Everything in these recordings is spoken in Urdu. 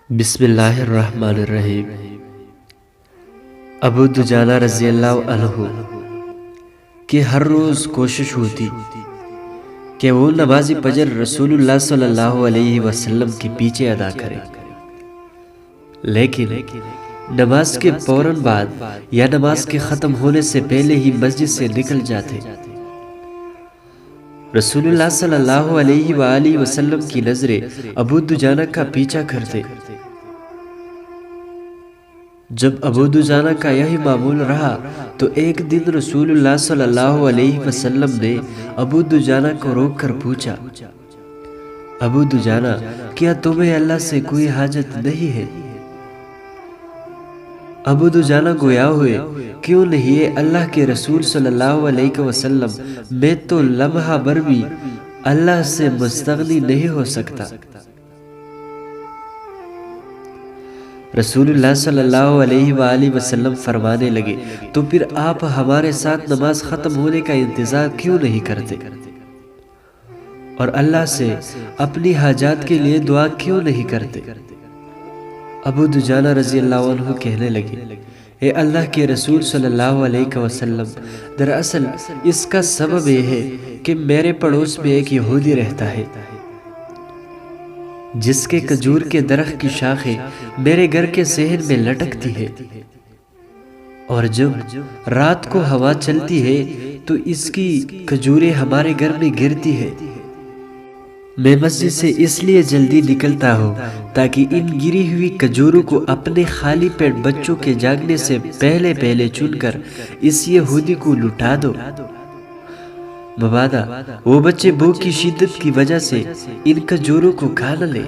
بسم اللہ الرحمن الرحیم۔ ابو دجانہ رضی اللہ عنہ کی ہر روز کوشش ہوتی کہ وہ نماز فجر رسول اللہ صلی اللہ علیہ وسلم کے پیچھے ادا کرے، لیکن نماز کے فوراً بعد یا نماز کے ختم ہونے سے پہلے ہی مسجد سے نکل جاتے۔ رسول اللہ صلی اللہ علیہ وآلہ وسلم کی نظریں ابو دجانہ کا پیچھا کرتے۔ جب ابو دجانہ کا یہی معمول رہا تو ایک دن رسول اللہ صلی اللہ علیہ وسلم نے ابو دجانہ کو روک کر پوچھا، ابو دجانہ، کیا تمہیں اللہ سے کوئی حاجت نہیں ہے؟ ابو دجانہ گویا ہوئے، کیوں نہیں اللہ کے رسول صلی اللہ علیہ وسلم، میں تو لمحہ بھر بھی اللہ سے مستغنی نہیں ہو سکتا۔ رسول اللہ صلی اللہ علیہ وآلہ وسلم فرمانے لگے، تو پھر آپ ہمارے ساتھ نماز ختم ہونے کا انتظار کیوں نہیں کرتے اور اللہ سے اپنی حاجات کے لیے دعا کیوں نہیں کرتے؟ ابو دجانہ رضی اللہ عنہ کہنے لگے، اے اللہ کے رسول صلی اللہ علیہ وسلم، دراصل اس کا سبب یہ ہے کہ میرے پڑوس میں ایک یہودی رہتا ہے جس کے کھجور کے درخت کی شاخیں میرے گھر کے صحن میں لٹکتی ہے، اور جب رات کو ہوا چلتی ہے تو اس کی کھجوریں ہمارے گھر میں گرتی ہے۔ میں مسجد سے اس لیے جلدی نکلتا ہوں تاکہ ان گری ہوئی کھجوروں کو اپنے خالی پیٹ بچوں کے جاگنے سے پہلے چن کر اس یہودی کو لٹا دو، مبادا وہ بچے بھوک کی شدت کی وجہ سے ان کھجوروں کو کھا نہ لے۔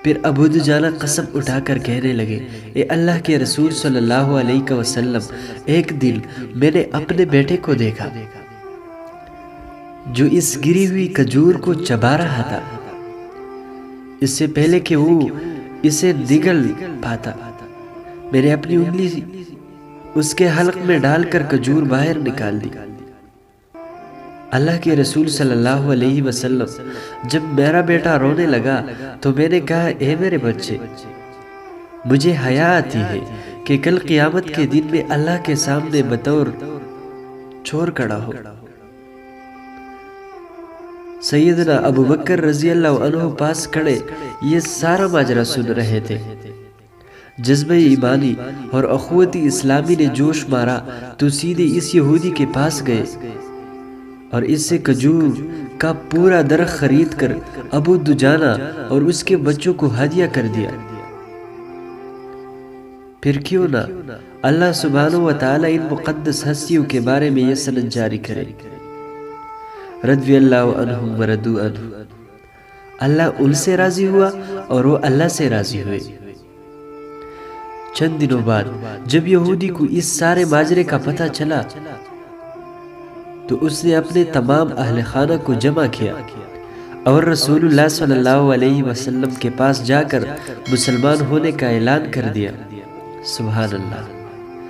پھر ابو دجانہ قسم اٹھا کر کہنے لگے، اے اللہ کے رسول صلی اللہ علیہ وسلم، ایک دن میں نے اپنے بیٹے کو دیکھا جو اس گری ہوئی کھجور کو چبا رہا تھا، اس سے پہلے کہ وہ اسے نگل پاتا۔ میں نے اپنی انگلی اس کے حلق میں ڈال کر کھجور باہر نکال دی۔ اللہ کے رسول صلی اللہ علیہ وسلم، جب میرا بیٹا رونے لگا تو میں نے کہا، اے میرے بچے، مجھے حیا آتی ہے کہ کل قیامت کے دن میں اللہ کے سامنے بطور چور کھڑا ہو۔ سیدنا ابو بکر رضی اللہ عنہ پاس کھڑے یہ سارا ماجرا سن رہے تھے۔ جذبہ ایمانی اور اخوتی اسلامی نے جوش مارا تو سیدھے اس یہودی کے پاس گئے اور اس سے کھجور کا پورا درخت خرید کر ابو دجانہ اور اس کے بچوں کو ہدیہ کر دیا۔ پھر کیوں نہ اللہ سبحانہ وتعالی ان مقدس ہستیوں کے بارے میں یہ سند جاری کرے، رضی اللہ عنہم ورضوا عنہ، اللہ ان سے راضی ہوا اور وہ اللہ سے راضی ہوئے۔ چند دنوں بعد جب یہودی کو اس سارے ماجرے کا پتہ چلا تو اس نے اپنے تمام اہل خانہ کو جمع کیا اور رسول اللہ صلی اللہ علیہ وسلم کے پاس جا کر مسلمان ہونے کا اعلان کر دیا۔ سبحان اللہ۔